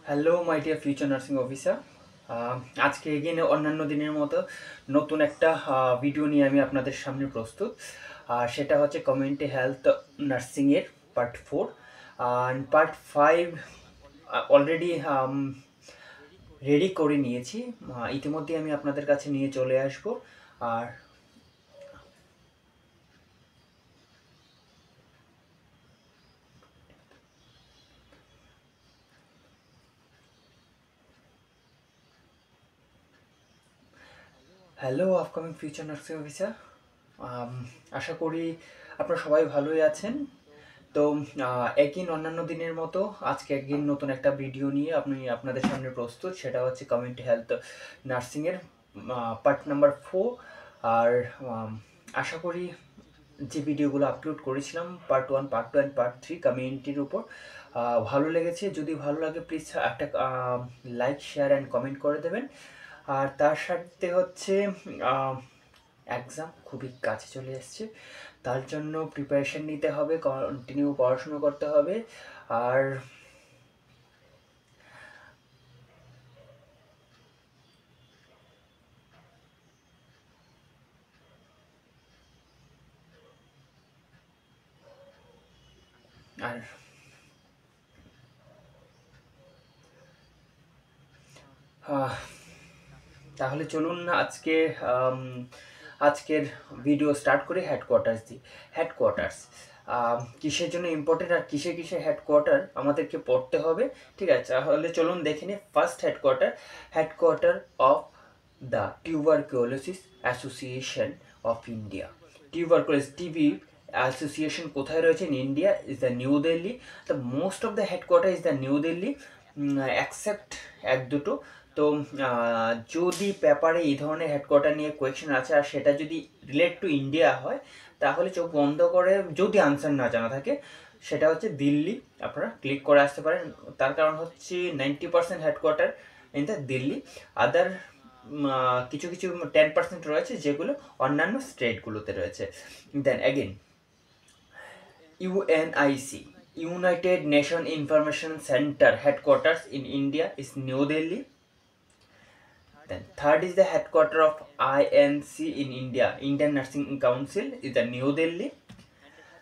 Hello my dear future nursing officer. আজকে again অন্যান্য দিনের মতো নতুন একটা ভিডিও নিয়ে আমি আপনাদের সামনে প্রস্তুত। সেটা হচ্ছে কমিউনিটি হেলথ নার্সিংয়ের part 4 and part 5 already ready করে নিয়েছি। ইতিমধ্যে আমি আপনাদের কাছে নিয়ে চলে আসব। আর hello upcoming future nursing officer, আশা করি আপনারা সবাই ভালোই আছেন। তো একদিন অন্যান্য দিনের মতো আজকে একদিন নতুন একটা ভিডিও নিয়ে আপনাদের সামনে প্রস্তুত। সেটা হচ্ছে কমিউনিটি হেলথ নার্সিংয়ের পার্ট নাম্বার 4। আর আশা করি যে ভিডিওগুলো আপলোড করেছিলাম পার্ট 1, পার্ট 2 অ্যান্ড পার্ট 3 কমিউনিটির উপর ভালো লেগেছে। যদি ভালো লাগে প্লিজ একটা লাইক, শেয়ার অ্যান্ড কমেন্ট করে দেবেন। আর তার সাথে হচ্ছে এক্সাম খুবই কাছে চলে এসছে, তার জন্য প্রিপারেশন নিতে হবে, কন্টিনিউ পড়াশুনো করতে হবে। আর আর তাহলে চলুন আজকের ভিডিও স্টার্ট করি হেডকোয়ার্টার্স দিয়ে। হেডকোয়ার্টার্স কিসের জন্য ইম্পর্টেন্ট আর কিসে কিসে হেডকোয়ার্টার আমাদেরকে পড়তে হবে, ঠিক আছে? তাহলে চলুন দেখে নিই। First headquarter, headquarter of the tuberculosis association of India. Tuberculosis TB association কোথায় রয়েছে? In India is the new Delhi. The most of the headquarter is the new Delhi, accept এক দুটো। তো যদি পেপারে এই ধরনের হেডকোয়ার্টার নিয়ে কোয়েশ্চেন আছে আর সেটা যদি রিলেট টু ইন্ডিয়া হয়, তাহলে চোখ বন্ধ করে, যদি আনসার না জানা থাকে, সেটা হচ্ছে দিল্লি, আপনারা ক্লিক করে আসতে পারেন। তার কারণ হচ্ছে 90% headquarter in the Delhi. Other কিছু কিছু 10% রয়েছে যেগুলো অন্যান্য স্টেটগুলোতে রয়েছে। Then again UNIC, united nation information centre headquarters in India is New Delhi. Then third is the headquarter of INC in India, Indian Nursing Council is the New Delhi.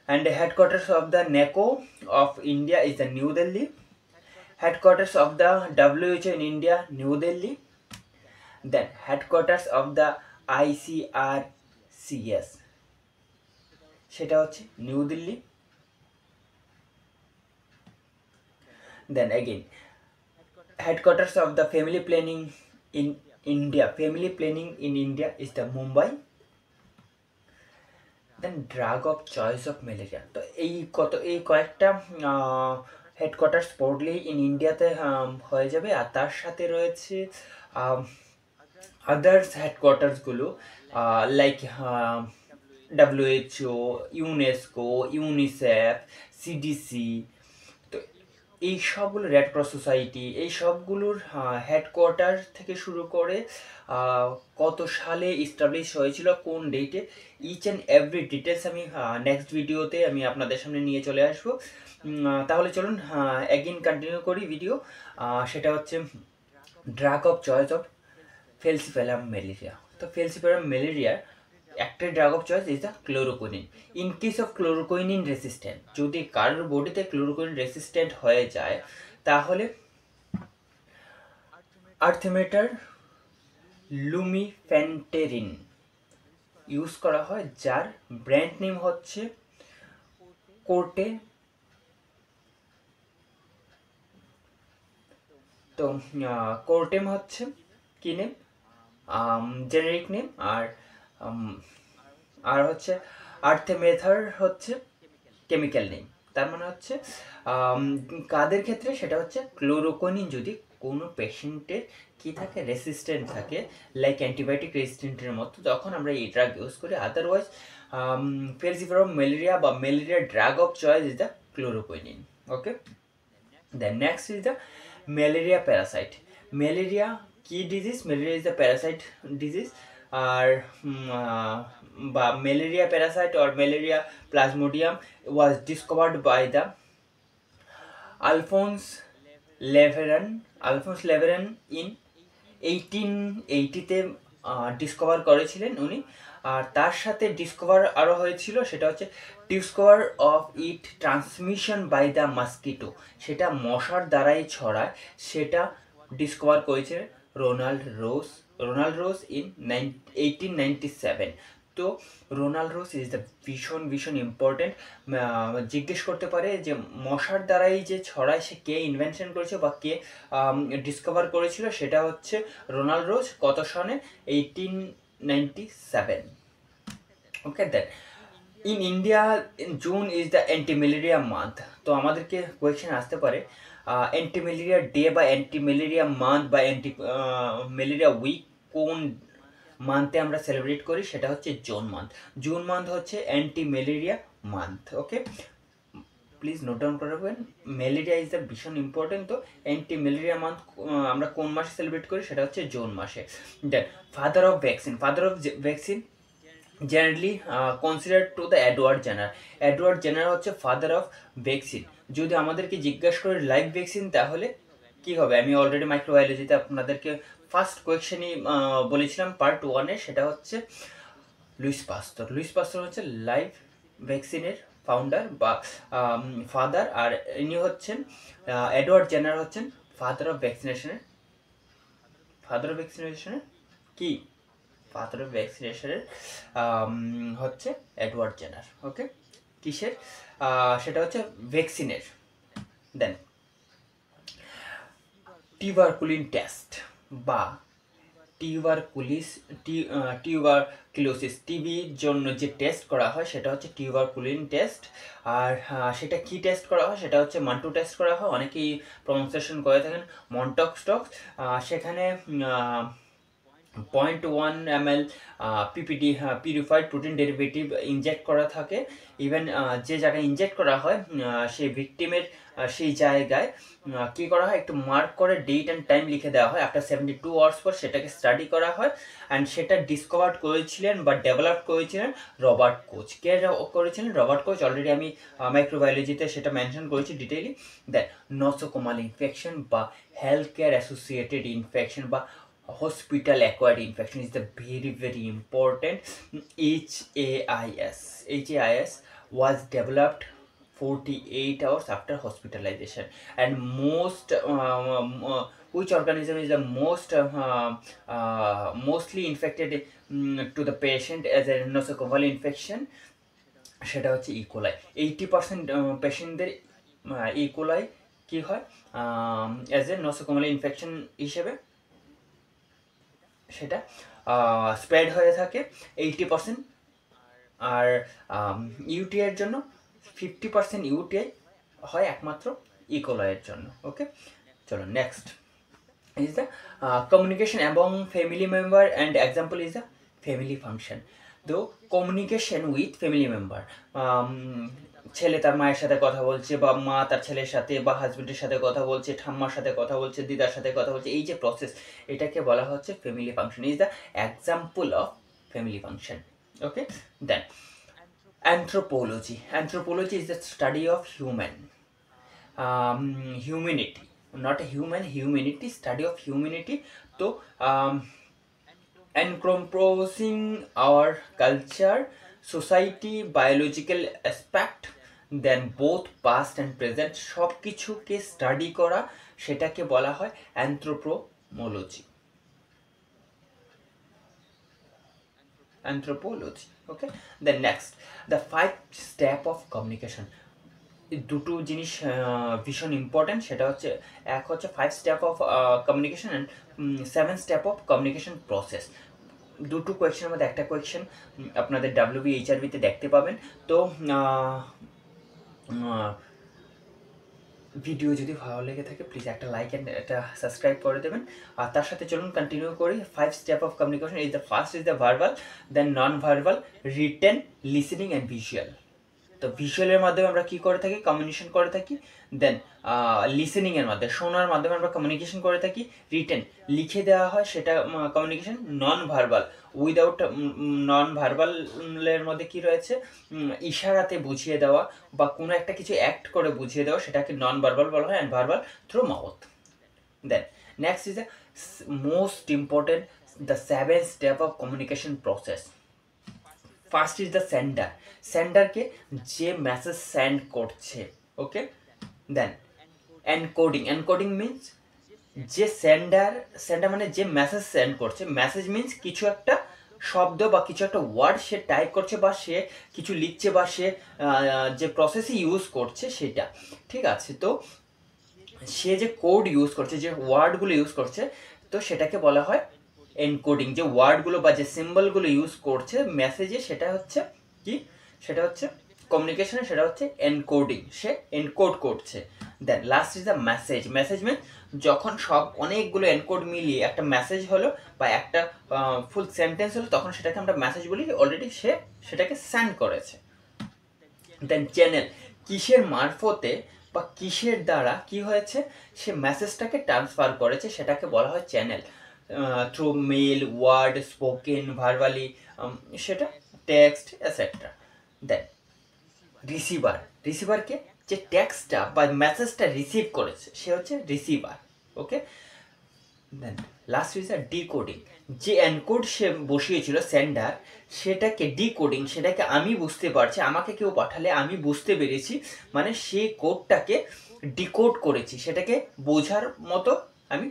And the headquarters of the NACO of India is the New Delhi. Headquarters of the WHO in India, New Delhi. Then headquarters of the ICRCS, সেটা হচ্ছে new Delhi. Then again headquarters of the family planning in India, family planning in India is the Mumbai. Then drug of choice of malaria, তো এই কয়েকটা headquarters পড়লেই in ইন্ডিয়াতে হয়ে যাবে। আর তার সাথে রয়েছে আদার্স হেডকোয়ার্টার্সগুলো like WHO, UNESCO, UNICEF, CDC. তো এই সবগুলো, রেড ক্রস সোসাইটি, এই সবগুলোর হেডকোয়ার্টার থেকে শুরু করে কত সালে ইস্টাবলিশ হয়েছিল, কোন ডেটে, ইচ অ্যান্ড এভরি ডিটেলস আমি নেক্সট ভিডিওতে আমি আপনাদের সামনে নিয়ে চলে আসবো। তাহলে চলুন এগেইন কন্টিনিউ করি ভিডিও। সেটা হচ্ছে drug of choice of falciparum malaria. তো ফেলসিফেরাম ম্যালেরিয়ার একটা drug of choice is the chloroquine. In case of chloroquine resistant, যদি কারোর বডিতে ক্লোরোকুইনিন রেসিস্ট্যান্ট হয়ে যায়, তাহলে আর্থেমেটার লুমিফ্যান্টেরিন ইউজ করা হয়, যার ব্র্যান্ড নেম হচ্ছে কোর্টে। তো কোর্টেম হচ্ছে কি নেম, জেনারিক নেম। আর হচ্ছে আর্থেমেথার হচ্ছে কেমিক্যাল নেম। তার মানে হচ্ছে কাদের ক্ষেত্রে, সেটা হচ্ছে ক্লোরোকুইনিন যদি কোনো পেশেন্টের কি থাকে, রেসিস্ট্যান্ট থাকে, লাইক অ্যান্টিবায়োটিক রেসিস্ট্যান্টের মতো, তখন আমরা এই ড্রাগ ইউজ করি। আদারওয়াইজ ফেলসিফেরাম ম্যালেরিয়া বা ম্যালেরিয়ার drug of choice is the chloroquine. Okay, then next is the malaria parasite. Malaria কি disease? Malaria is the parasite disease. আর বা malaria parasite or malaria plasmodium was discovered by the Alphonse Laveran, Alphonse Laveran in 1880-তে discover করেছিলেন উনি। আর তার সাথে discover আরও হয়েছিল, সেটা হচ্ছে discover of it transmission by the mosquito, সেটা মশার দ্বারাই ছড়ায়, সেটা ডিসকভার করেছিলেন রোনাল্ড রোজ ইন 1897। তো রোনাল্ড রোজ ইজ দ্য ভীষণ ইম্পর্টেন্ট। জিজ্ঞেস করতে পারে যে মশার দ্বারাই যে ছড়ায় সে কে ইনভেনশন করেছে বা কে ডিসকভার করেছিল, সেটা হচ্ছে রোনাল্ড রোজ। কত সনে? 1897। Okay, then in India June is the anti malaria month. তো আমাদেরকে কোয়েশ্চেন আসতে পারে অ্যান্টি ম্যালেরিয়া ডে বা অ্যান্টি ম্যালেরিয়া মান্থ বা অ্যান্টি ম্যালেরিয়া উইক কোন মান্থে আমরা সেলিব্রেট করি, সেটা হচ্ছে জুন মান্থ হচ্ছে anti malaria month. Okay, please note down করে রাখবেন, ম্যালেরিয়া ইজ দ্য ভীষণ ইম্পর্টেন্ট। তো অ্যান্টি ম্যালেরিয়া মান্থ আমরা কোন মাসে সেলিব্রেট করি, সেটা হচ্ছে জুন মাসে। Then father of vaccine generally consider to the Edward Jenner হচ্ছে ফাদার অফ ভ্যাকসিন। যদি আমাদেরকে জিজ্ঞাসা করে লাইভ ভ্যাকসিন, তাহলে কি হবে? আমি অলরেডি মাইক্রোবায়োলজিতে আপনাদেরকে ফার্স্ট কোয়েশ্চেনই বলেছিলাম পার্ট 1-এ, সেটা হচ্ছে লুইস পাস্তুর হচ্ছে লাইভ ভ্যাকসিনের ফাউন্ডার বা ফাদার, আর ইনি হচ্ছেন এডওয়ার্ড জেনার হচ্ছেন ফাদার অফ ভ্যাকসিনেশনের কি ফাদার অফ ভ্যাকসিনেশনের হচ্ছে এডওয়ার্ড জেনার। ওকে, কিসের? সেটা হচ্ছে ভ্যাকসিনের। দেন টিউবারকুলিন টেস্ট বা টিউবারকুলোসিস, টিবির জন্য যে টেস্ট করা হয় সেটা হচ্ছে টিউবারকুলিন টেস্ট। আর সেটা কি টেস্ট করা হয়, সেটা হচ্ছে মান্টু টেস্ট করা হয়, অনেকেই প্রনাউন্সিয়েশন করে থাকেন মন্টক্সটক্স। সেখানে 0.1 ml PPD purified protein derivative inject করা থাকে। ইভেন যে জায়গায় ইনজেক্ট করা হয় সেই ভিকটিমের সেই জায়গায় কী করা হয়, একটু মার্ক করে ডেট অ্যান্ড টাইম লিখে দেওয়া হয়। আফটার 72 আওয়ার্স পর সেটাকে স্টাডি করা হয়। অ্যান্ড সেটা ডিসকভার করেছিলেন বা ডেভেলপ করেছিলেন রবার্ট কোচ। কে করেছিলেন? Robert coach. অলরেডি আমি মাইক্রোবায়োলজিতে সেটা মেনশন করেছি ডিটেইলি। দেন নসোকোমাল ইনফেকশন বা হেলথ কেয়ার অ্যাসোসিয়েটেড ইনফেকশন বা hospital acquired infection is the very important. HAIS was developed 48 hours after hospitalization, and which organism is the mostly infected to the patient as a nosocomial infection, সেটা হচ্ছে E. coli. 80% পেশেন্টদের E. coli কি হয় as a নসোকোমাল infection হিসেবে সেটা spread হয়ে থাকে 80%। আর ইউটিআইয়ের জন্য 50% ইউটিআই হয় একমাত্র ইকোলয়ের জন্য। ওকে, চলো next is the communication among family member and example is the family function. তো কমিউনিকেশন উইথ ফ্যামিলি মেম্বার, ছেলে তার মায়ের সাথে কথা বলছে বা মা তার ছেলের সাথে বা হাজবেন্ডের সাথে কথা বলছে, ঠাম্মার সাথে কথা বলছে, দিদার সাথে কথা বলছে, এই যে প্রসেস, এটাকে বলা হচ্ছে family function, is the example of family function. Okay, then anthropology is the study of humanity, not humanity, study of humanity. তো encompassing our culture, society, biological aspect, then both past and present, সব কিছুকে study করা, সেটাকে বলা হয় anthropology. Okay, then next the 5 step of communication. দুটো জিনিস ভীষণ ইম্পর্ট্যান্ট, সেটা হচ্ছে এক হচ্ছে 5 step of communication and 7 step of communication process. দুটো কোয়েশ্চেনের মধ্যে একটা কোয়েশ্চেন আপনাদের WBHRBতে দেখতে পাবেন। তো ভিডিও যদি ভালো লেগে থাকে প্লিজ একটা লাইক অ্যান্ড একটা সাবস্ক্রাইব করে দেবেন। আর তার সাথে চলুন কন্টিনিউ করি। 5 step of communication is the first is the verbal, then non verbal, written, listening and visual. তো ভিজুয়ালের মাধ্যমে আমরা কী করে থাকি? কমিউনিকেশন করে থাকি। দেন লিসেনিংয়ের মাধ্যমে, শোনার মাধ্যমে আমরা কমিউনিকেশন করে থাকি। রিটেন, লিখে দেওয়া হয়, সেটা কমিউনিকেশন। নন ভার্বাল, উইদাউট নন ভার্বালের মধ্যে কী রয়েছে? ইশারাতে বুঝিয়ে দেওয়া বা কোনো একটা কিছু অ্যাক্ট করে বুঝিয়ে দেওয়া, সেটাকে নন ভার্বাল বলা হয়। And verbal through mouth. Then next is the most important, the 7 step of communication process. First is the sender, সেন্ডারকে যে মেসেজ সেন্ড করছে, okay. Then encoding, encoding means যে সেন্ডার, সেন্ডার মানে যে মেসেজ সেন্ড করছে, message means কিছু একটা শব্দ বা কিছু একটা ওয়ার্ড সে টাইপ করছে বা সে কিছু লিখছে বা সে যে প্রসেসই ইউজ করছে সেটা, ঠিক আছে। তো সে যে কোড ইউজ করছে, যে ওয়ার্ডগুলো ইউজ করছে, তো সেটাকে বলা হয় এনকোডিং। যে ওয়ার্ডগুলো বা যে সিম্বলগুলো ইউজ করছে মেসেজে, সেটা হচ্ছে কি, সেটা হচ্ছে কমিউনিকেশনে, সেটা হচ্ছে এনকোডিং, সে এনকোড করছে। Then last is the message, message mean যখন সব অনেকগুলো এনকোড মিলিয়ে একটা মেসেজ হলো বা একটা ফুল সেন্টেন্স হলো, তখন সেটাকে আমরা মেসেজ বলি, অলরেডি সে সেটাকে সেন্ড করেছে। দেন চ্যানেল, কিসের মারফতে বা কিসের দ্বারা কি হয়েছে, সে মেসেজটাকে ট্রান্সফার করেছে, সেটাকে বলা হয় channel. Through mail, word, spoken, verbally, সেটা টেক্সট এটসেট্রা। দেন রিসিভার, রিসিভারকে যে টেক্সটটা বা মেসেজটা রিসিভ করেছে সে হচ্ছে receiver, okay. Then last is decoding, যে এনকোড সে বসিয়েছিল সেন্ডার, সেটাকে ডিকোডিং, সেটাকে আমি বুঝতে পারছি, আমাকে কেউ পাঠালে আমি বুঝতে পেরেছি, মানে সেই কোডটাকে ডিকোড করেছি, সেটাকে বোঝার মতো আমি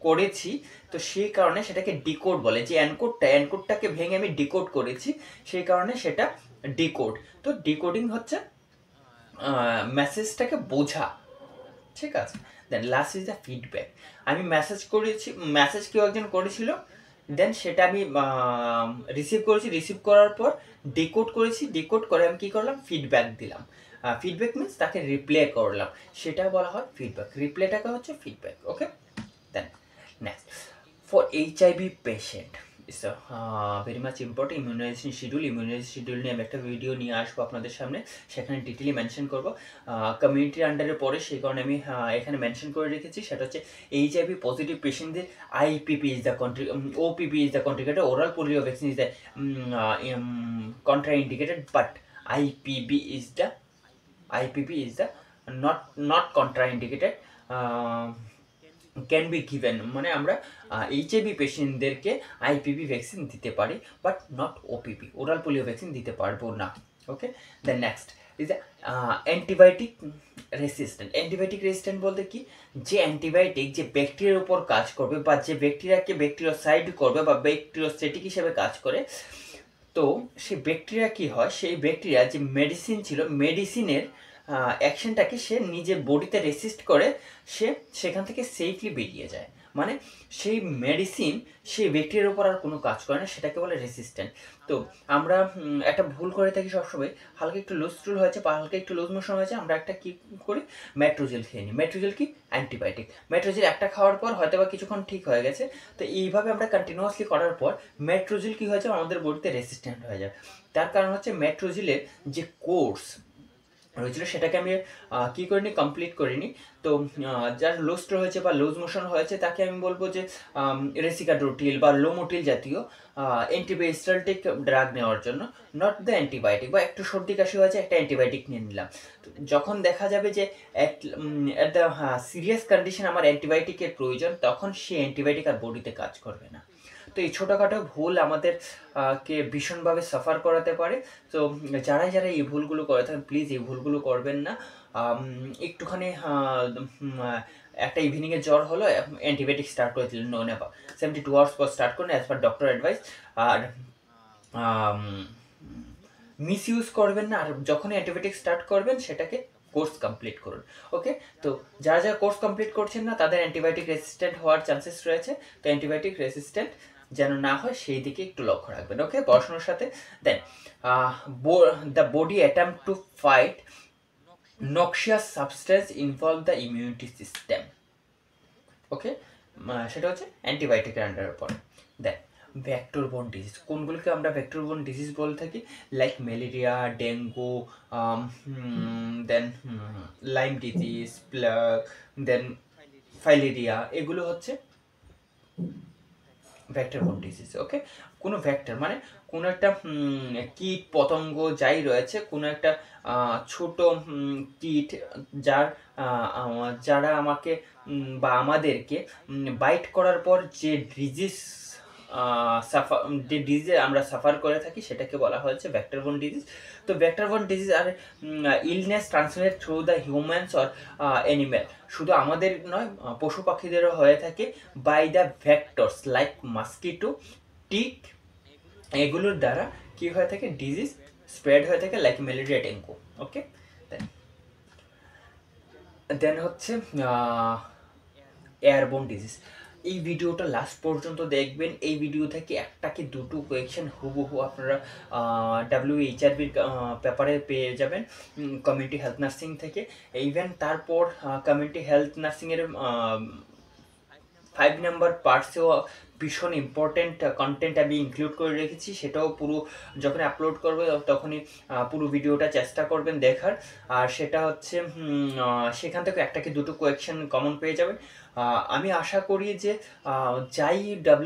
করেছি, তো সেই কারণে সেটাকে ডিকোড বলে। যে এনকোডটা, এনকোডটাকে ভেঙে আমি ডিকোড করেছি, সেই কারণে সেটা ডিকোড। তো ডিকোডিং হচ্ছে মেসেজটাকে বোঝা, ঠিক আছে। দেন লাস্ট ইজ দ্য ফিডব্যাক, আমি মেসেজ করেছি, মেসেজ কেউ একজন করেছিল, দেন সেটা আমি রিসিভ করেছি, রিসিভ করার পর ডিকোড করেছি, ডিকোড করে আমি কী করলাম, ফিডব্যাক দিলাম। ফিডব্যাক মিনস তাকে রিপ্লে করলাম, সেটা বলা হয় ফিডব্যাক, রিপ্লেটাকে হচ্ছে feedback, okay. Then next, for HIV patient it's very much important immunization schedule. Immunization schedule নিয়ে আমি একটা ভিডিও নিয়ে আসবো আপনাদের সামনে, সেখানে ডিটেলি মেনশন করবো কমিউনিটির আন্ডারে পড়ে, সেই কারণে আমি এখানে মেনশন করে রেখেছি। সেটা হচ্ছে এইচআইভি পজিটিভ পেশেন্টদের IPV is the OPV is the contraindicated, oral polio vaccine is the contraindicated, but IPV is the IPV is the not contraindicated, can be given, মানে আমরা এইচআইভি পেশেন্টদেরকে আইপিভি ভ্যাকসিন দিতে পারি, but not OPV, oral polio vaccine দিতে পারবো না, okay. Then next is antibiotic resistant. Antibiotic resistant বলতে কি, যে অ্যান্টিবায়োটিক যে ব্যাকটেরিয়ার উপর কাজ করবে বা যে ব্যাকটেরিয়াকে ব্যাকটেরিওসাইড করবে বা ব্যাকটেরিওস্টেটিক হিসেবে কাজ করে, তো সেই ব্যাকটেরিয়া কি হয়, সেই ব্যাকটেরিয়া যে মেডিসিন ছিল, মেডিসিনের অ্যাকশনটাকে সে নিজের বডিতে রেসিস্ট করে, সে সেখান থেকে সেফলি বেরিয়ে যায়, মানে সেই মেডিসিন সেই ব্যাকটেরিয়ার উপর আর কোনো কাজ করে না, সেটাকে বলে রেসিস্ট্যান্ট। তো আমরা একটা ভুল করে থাকি সবসময়, হালকা একটু লুজ টুল হয়েছে বা হালকা একটু লুজ মোশন হয়েছে, আমরা একটা কী করি, মেট্রোজেল খেয়ে নিই। মেট্রোজেল কি, অ্যান্টিবায়োটিক। মেট্রোজেল একটা খাওয়ার পর হয়তো বা কিছুক্ষণ ঠিক হয়ে গেছে, তো এইভাবে আমরা কন্টিনিউয়াসলি করার পর মেট্রোজেল কী হয়েছে, আমাদের বডিতে রেসিস্ট্যান্ট হয়ে যায়। তার কারণ হচ্ছে মেট্রোজেলের যে কোর্স হয়েছিল সেটাকে আমি কী করিনি, কমপ্লিট করিনি। তো যার লোস্ট হয়েছে বা লুজ মোশন হয়েছে, তাকে আমি বলবো যে রেসিকাডোটিল বা লোমোটিল জাতীয় অ্যান্টিবায়োস্টালটিক ড্রাগ নেওয়ার জন্য, নট দ্য অ্যান্টিবায়োটিক। বা একটু সর্দি কাশি হয়েছে, একটা অ্যান্টিবায়োটিক নিয়ে নিলাম। তো যখন দেখা যাবে যে অ্যাট দ্য সিরিয়াস কন্ডিশন আমার অ্যান্টিবায়োটিকের প্রয়োজন, তখন সেই অ্যান্টিবায়োটিক আর বডিতে কাজ করবে না। তো এই ছোটোখাটো ভুল আমাদের কে ভীষণভাবে সাফার করাতে পারে। তো যারা যারা এই ভুলগুলো করে থাকেন, প্লিজ এই ভুলগুলো করবেন না। একটুখানি একটা ইভিনিংয়ে জ্বর হলো, অ্যান্টিবায়োটিক স্টার্ট করে দিলেন, নো নেভার, 72 আওয়ার্স পর স্টার্ট করুন অ্যাজ পার ডক্টর অ্যাডভাইস। আর মিস ইউজ করবেন না, আর যখনই অ্যান্টিবায়োটিক স্টার্ট করবেন সেটাকে কোর্স কমপ্লিট করুন, ওকে। তো যারা যারা কোর্স কমপ্লিট করছেন না, তাদের অ্যান্টিবায়োটিক রেসিস্ট্যান্ট হওয়ার চান্সেস রয়েছে, তো অ্যান্টিবায়োটিক রেসিস্ট্যান্ট যেন না হয় সেই দিকে একটু লক্ষ্য রাখবেন, ওকে, পড়াশোনার সাথে। Then the body attempt to fight noxious substance involve the immunity system, okay. সেটা হচ্ছে অ্যান্টিবায়োটিকের আন্ডারে পড়ে। দেন ভেক্টর বোর্ন ডিজিজ, কোনগুলোকে আমরা ভেক্টর বোর্ন ডিজিজ বলে থাকি, like malaria, dengue, then lyme disease, plague, then filaria, এগুলো হচ্ছে ভেক্টরবোর্ন ডিজিজ। ওকে, কোনো ভেক্টর মানে কোনো একটা কীট পতঙ্গ যাই রয়েছে, কোনো একটা ছোট কীট যার যারা আমাকে বা আমাদেরকে বাইট করার পর যে ডিজিজ যে ডিজিজে আমরা সাফার করে থাকি সেটাকে বলা হয়েছে ভেক্টরবোর্ন ডিজিজ। তো ভেক্টরবোর্ন ডিজিজ আর illness transmitted through the humans or animal, শুধু আমাদের নয় পশু পাখিদেরও হয়ে থাকে by the vectors like mosquito, tick, এগুলোর দ্বারা কি হয়ে থাকে ডিজিজ স্প্রেড হয়ে থাকে like malaria, dengue. Okay, then হচ্ছে এয়ারবোর্ন ডিজিজ। এই ভিডিওটা লাস্ট পর্যন্ত দেখবেন, এই ভিডিও থেকে একটা কি দুটো কোয়েকশন হুবহু আপনারা WHRBর পেপারে পেয়ে যাবেন কমিউনিটি হেলথ নার্সিং থেকে। ইভেন তারপর কমিউনিটি হেলথ নার্সিংয়ের 5 নাম্বার পার্টসেও ভীষণ ইম্পর্টেন্ট কন্টেন্ট আমি ইনক্লুড করে রেখেছি, সেটাও পুরো যখন আপলোড করবে তখনই পুরো ভিডিওটা চেষ্টা করবেন দেখার। আর সেটা হচ্ছে সেখান থেকে একটা কি দুটো কোয়েকশন কমন পেয়ে যাবেন। আমি আশা করি যে যাই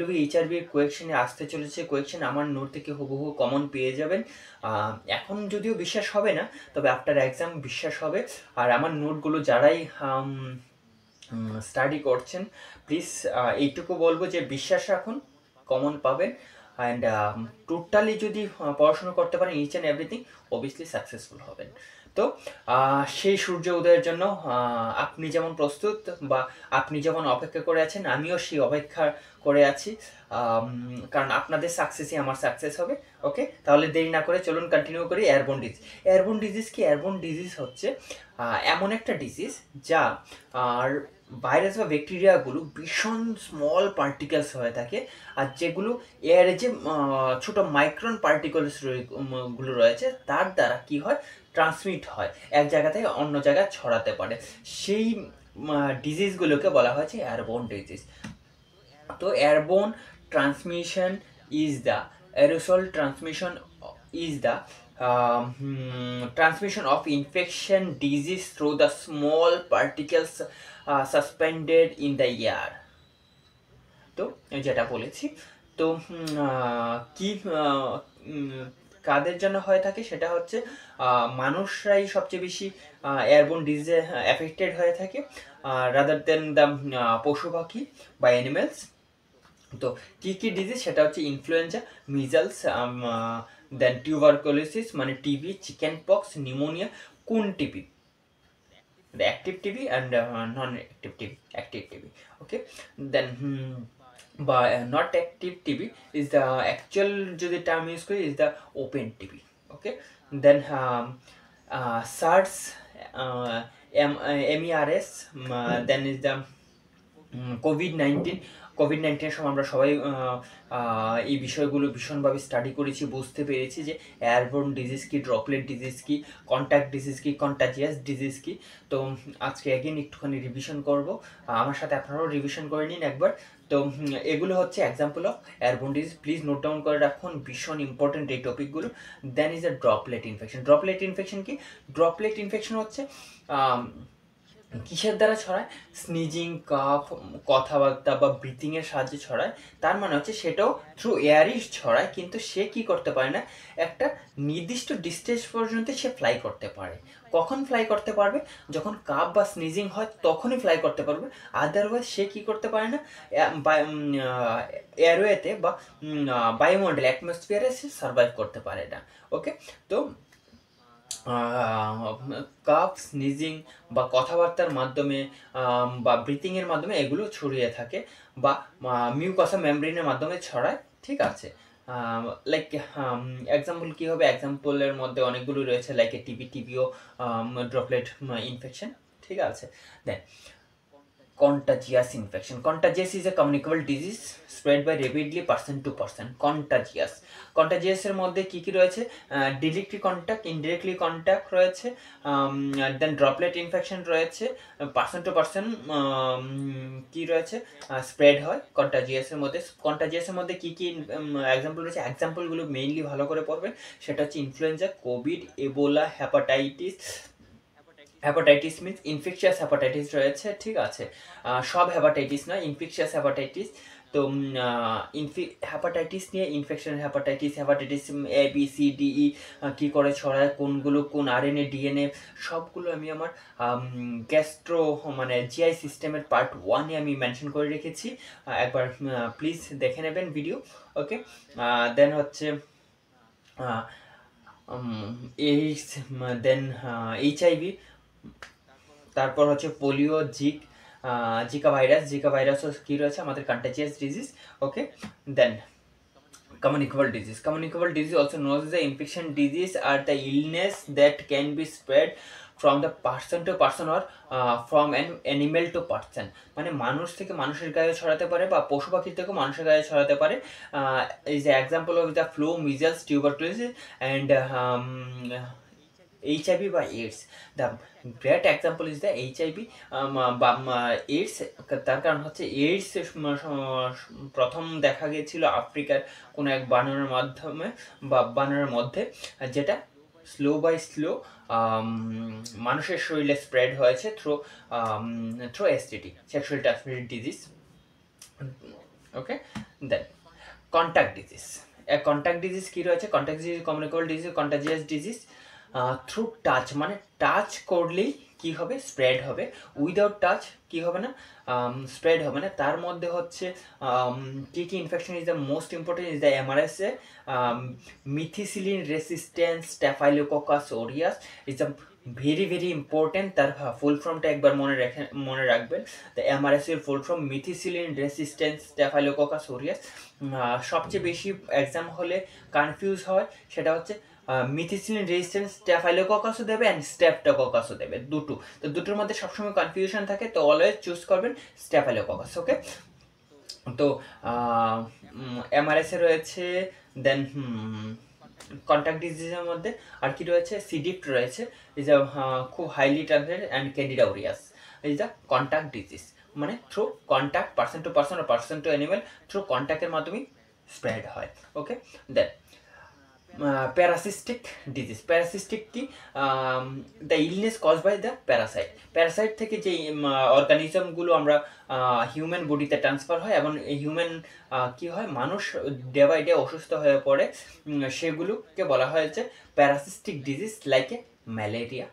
WHRB কোয়েকশনে আসতে চলেছে কোয়েকশন আমার নোট থেকে হুবহু কমন পেয়ে যাবেন। এখন যদিও বিশ্বাস হবে না, তবে আফটার এক্সাম বিশ্বাস হবে। আর আমার নোটগুলো যারাই স্টাডি করছেন প্লিজ এইটুকু বলবো যে বিশ্বাস রাখুন, কমন পাবেন। অ্যান্ড টোটালি যদি পড়াশোনা করতে পারেন each and everything, obviously successful হবেন। তো সেই সূর্য উদয়ের জন্য আপনি যেমন প্রস্তুত বা আপনি যেমন অপেক্ষা করে আছেন, আমিও সেই অপেক্ষা করে আছি, কারণ আপনাদের সাকসেসই আমার সাকসেস হবে। ওকে, তাহলে দেরি না করে চলুন কন্টিনিউ করি। Airborne disease. এয়ারবোর্ন ডিজিজ কি? এয়ারবোর্ন ডিজিজ হচ্ছে এমন একটা ডিজিজ যা আর ভাইরাস বা ব্যাকটেরিয়াগুলো ভীষণ স্মল পার্টিকেলস হয়ে থাকে, আর যেগুলো এয়ারে যে ছোটো মাইক্রন পার্টিকেলস গুলো রয়েছে তার দ্বারা কি হয় ট্রান্সমিট হয়, এক জায়গা থেকে অন্য জায়গায় ছড়াতে পারে। সেই ডিজিজগুলোকে বলা হয়েছে এয়ারবোর্ন ডিজিজ। তো airborne transmission is the aerosol transmission is the transmission of infection disease through the small particles suspended in the air. তো যেটা বলেছি, তো কি কাদের জন্য হয়ে থাকে সেটা হচ্ছে মানুষরাই সবচেয়ে বেশি এয়ারবোর্ন ডিজিজে এফেক্টেড হয়ে থাকে রাদার দেন দ্য পশু পাখি বা অ্যানিমেলস। তো কী কী ডিজিজ সেটা হচ্ছে ইনফ্লুয়েঞ্জা, মিজলস, দেন টিউবারকুলোসিস মানে টিবি, চিকেন পক্স, নিউমোনিয়া, কোন TB, the active TB and non-active TB, active TB. Okay, then by not active TB is the actual যদি term use করি is the open TB. Okay, then SARS, MERS, then is the COVID-19 সময় আমরা সবাই এই বিষয়গুলো ভীষণভাবে study করেছি, বুঝতে পেরেছি যে এয়ারবোর্ন ডিজিজ কি, ড্রপলেট ডিজিজ কি, কন্ট্যাক্ট ডিজিজ কি, কন্টাজিয়াস ডিজিজ কি। তো আজকে অ্যাগেন একটুখানি রিভিশন করব, আমার সাথে আপনারাও রিভিশন করে নিন একবার। তো এগুলো হচ্ছে example of airborne disease, please note down করে রাখুন, ভীষণ ইম্পর্টেন্ট এই টপিকগুলো। Then is a droplet infection. Droplet infection কি? ড্রপলেট ইনফেকশন হচ্ছে কিসের দ্বারা ছড়ায়? স্নিজিং, কাফ, কথাবার্তা বা ব্রিথিংয়ের সাহায্যে ছড়ায়। তার মানে হচ্ছে সেটাও থ্রু এয়ারই ছড়ায়, কিন্তু সে কি করতে পারে না, একটা নির্দিষ্ট ডিস্টেন্স পর্যন্ত সে ফ্লাই করতে পারে। কখন ফ্লাই করতে পারবে? যখন কাফ বা স্নিজিং হয় তখনই ফ্লাই করতে পারবে, আদারওয়াইজ সে কি করতে পারে না, এয়ারওয়েতে বা বায়ুমণ্ডল অ্যাটমসফিয়ারে সে সার্ভাইভ করতে পারে না। ওকে, তো কাফ, স্নিজিং বা কথাবার্তার মাধ্যমে বা ব্রিথিংয়ের মাধ্যমে এগুলো ছড়িয়ে থাকে, বা মিউকাসা মেমব্রেনের মাধ্যমে ছড়ায়। ঠিক আছে, লাইক এক্সাম্পল কী হবে? এক্সাম্পলের মধ্যে অনেকগুলো রয়েছে, লাইক টিবিও ড্রপলেট ইনফেকশন। ঠিক আছে, দেন contagious infection. Contagious is a communicable disease spread by rapidly person to person. Contagious. Contagious এর মধ্যে কি কি রয়েছে? ডিরেক্টলি কন্ট্যাক্ট, ইনডিরেক্টলি কন্ট্যাক্ট রয়েছে, দেন ড্রপলেট ইনফেকশন রয়েছে, পার্সন টু পার্সন কি রয়েছে, স্প্রেড হয় কন্টাজিয়াসের মধ্যে। কন্টাজিয়াসের মধ্যে কি কি এক্সাম্পল রয়েছে? এক্সাম্পলগুলো মেইনলি ভালো করে পড়বেন। সেটা হচ্ছে influenza, covid, ebola, hepatitis means infectious hepatitis রয়েছে। ঠিক আছে, সব হ্যাপাটাইটিস নয়, ইনফেকশিয়াস হ্যাপাটাইটিস। তো তো হ্যাপাটাইটিস নিয়ে infection hepatitis A B C D E কী করে ছড়ায়, কোনগুলো কোন আরএনএ ডিএনএ সবগুলো আমি আমার গ্যাস্ট্রো মানে জিআই সিস্টেমের পার্ট 1-এ আমি মেনশন করে রেখেছি, একবার প্লিজ দেখে নেবেন ভিডিও। ওকে, দেন হচ্ছে এইডস, দেন এইচআইভি, তারপর হচ্ছে পোলিও, জিকা ভাইরাসও কী রয়েছে আমাদের contagious disease. Okay, then communicable disease also known as the infection disease are the illness that can be spread from the person to person or from an animal to person, মানে মানুষ থেকে মানুষের গায়ে ছড়াতে পারে বা পশু পাখির থেকেও মানুষের গায়ে ছড়াতে পারে। Is the example of the flu, measles, tuberculosis and HIV বা AIDS. The great example is the HIV বা AIDS, তার কারণ হচ্ছে AIDS প্রথম দেখা গিয়েছিল আফ্রিকার কোনো এক বানরের মাধ্যমে বা বানরের মধ্যে, যেটা স্লো মানুষের শরীরে স্প্রেড হয়েছে through STD, sexual transmitted disease. Okay, then contact disease কী রয়েছে? Contact disease, communicable disease, contagious disease through touch, মানে টাচ করলেই কী হবে? স্প্রেড হবে। উইদাউট টাচ কী হবে না? স্প্রেড হবে না। তার মধ্যে হচ্ছে কী কী infection is the most important is the MRSA, methicillin resistance staphylococcus aureus is the very important. তার ফুল ফর্মটা একবার মনে রাখবেন। দ্য MRSA এর full form methicillin resistance staphylococcus aureus. সবচেয়ে বেশি এক্সাম হলে কনফিউজ হয়, সেটা হচ্ছে মিথিসিলিন রেজিস্ট্যান্স স্ট্যাফাইলোককাসও দেবে অ্যান্ড স্ট্রেপ্টোককাসও দেবে, তো দুটোর মধ্যে সবসময় কনফিউশন থাকে, তো অলওয়েজ চুজ করবেন স্ট্যাফাইলোককাস। ওকে, তো MRSA রয়েছে, দেন কন্ট্যাক্ট ডিজিজের মধ্যে আর কি রয়েছে? সিডিফ রয়েছে, ইজ আ খুব highly transmitted and candida aureus is the contact disease, মানে through contact, person to person আর পার্সন টু অ্যানিমেল, থ্রু কন্ট্যাক্টের মাধ্যমে স্প্রেড হয়। ওকে, দেন প্যারাসিস্টিক কি? The illness cause by the parasite থেকে যে অর্গানিজমগুলো আমরা হিউম্যান বডিতে ট্রান্সফার হয় এবং হিউম্যান কি হয়, মানুষ ডে বাই ডে অসুস্থ হয়ে পড়ে, সেগুলোকে বলা হয়েছে প্যারাসিস্টিক ডিজিজ, লাইক এ ম্যালেরিয়া।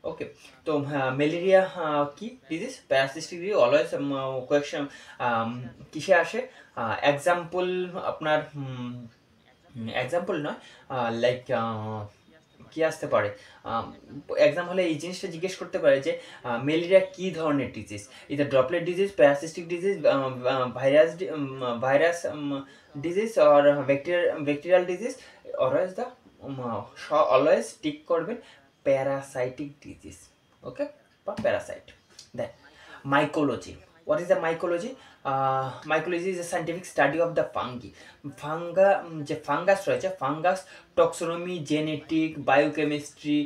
ওকে, তো ম্যালেরিয়া কি disease? Parasitic disease. Always question কিসে আসে? এক্সাম্পল আপনার এক্সাম্পল নয়, লাইক কি আসতে পারে? এক্সাম হলে এই জিনিসটা জিজ্ঞেস করতে পারে যে ম্যালেরিয়া কী ধরনের ডিজিজ? এটা droplet disease, parasitic disease, virus disease or bacterial disease. Always tick করবেন প্যারাসাইটিক ডিজিজ। ওকে, বা parasite. Then mycology. What is the mycology? Mycology is a scientific study of the fungi. যে fungus রয়েছে, fungus টক্সোনমি, genetic, biochemistry,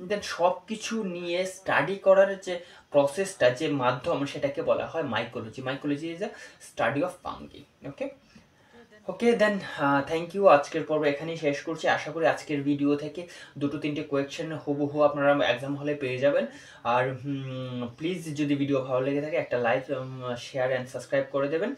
দেন সব কিছু নিয়ে study করার যে প্রসেসটা, যে মাধ্যম, সেটাকে বলা হয় mycology. Mycology is a study of fungi. Okay, then thank you. আজকের পর্ব এখানেই শেষ করছি। আশা করি আজকের ভিডিও থেকে 2-3টে কোয়েকশন হুবহু আপনারা এক্সাম হলে পেয়ে যাবেন। আর প্লিজ যদি ভিডিও ভালো লেগে থাকে একটা লাইক, শেয়ার অ্যান্ড সাবস্ক্রাইব করে দেবেন।